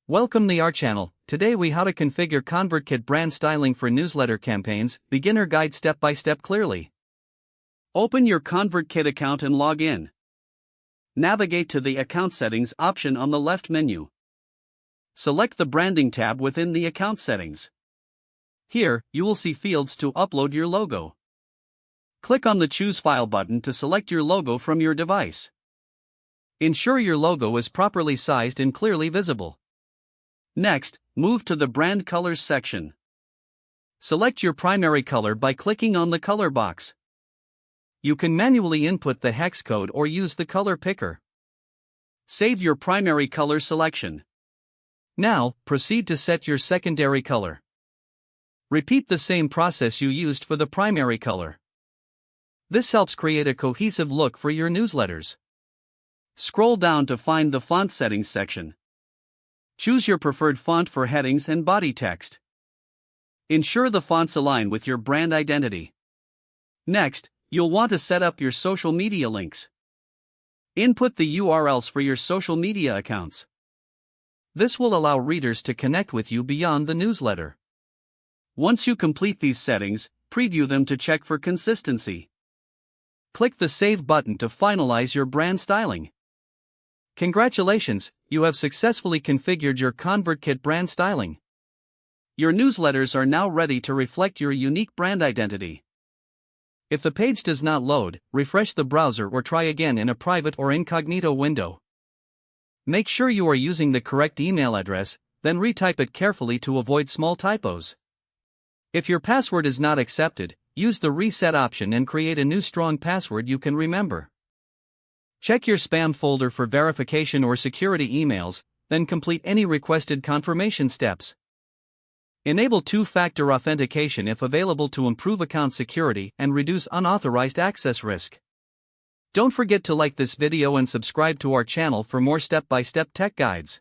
Welcome to our channel. Today we how to configure ConvertKit brand styling for newsletter campaigns, beginner guide step by step clearly. Open your ConvertKit account and log in. Navigate to the Account Settings option on the left menu. Select the Branding tab within the Account Settings. Here, you will see fields to upload your logo. Click on the Choose File button to select your logo from your device. Ensure your logo is properly sized and clearly visible. Next, move to the Brand Colors section. Select your primary color by clicking on the color box. You can manually input the hex code or use the color picker. Save your primary color selection. Now, proceed to set your secondary color. Repeat the same process you used for the primary color. This helps create a cohesive look for your newsletters. Scroll down to find the Font Settings section. Choose your preferred font for headings and body text. Ensure the fonts align with your brand identity. Next, you'll want to set up your social media links. Input the URLs for your social media accounts. This will allow readers to connect with you beyond the newsletter. Once you complete these settings, preview them to check for consistency. Click the Save button to finalize your brand styling. Congratulations, you have successfully configured your ConvertKit brand styling. Your newsletters are now ready to reflect your unique brand identity. If the page does not load, refresh the browser or try again in a private or incognito window. Make sure you are using the correct email address, then retype it carefully to avoid small typos. If your password is not accepted, use the Reset option and create a new strong password you can remember. Check your spam folder for verification or security emails, then complete any requested confirmation steps. Enable two-factor authentication if available to improve account security and reduce unauthorized access risk. Don't forget to like this video and subscribe to our channel for more step-by-step tech guides.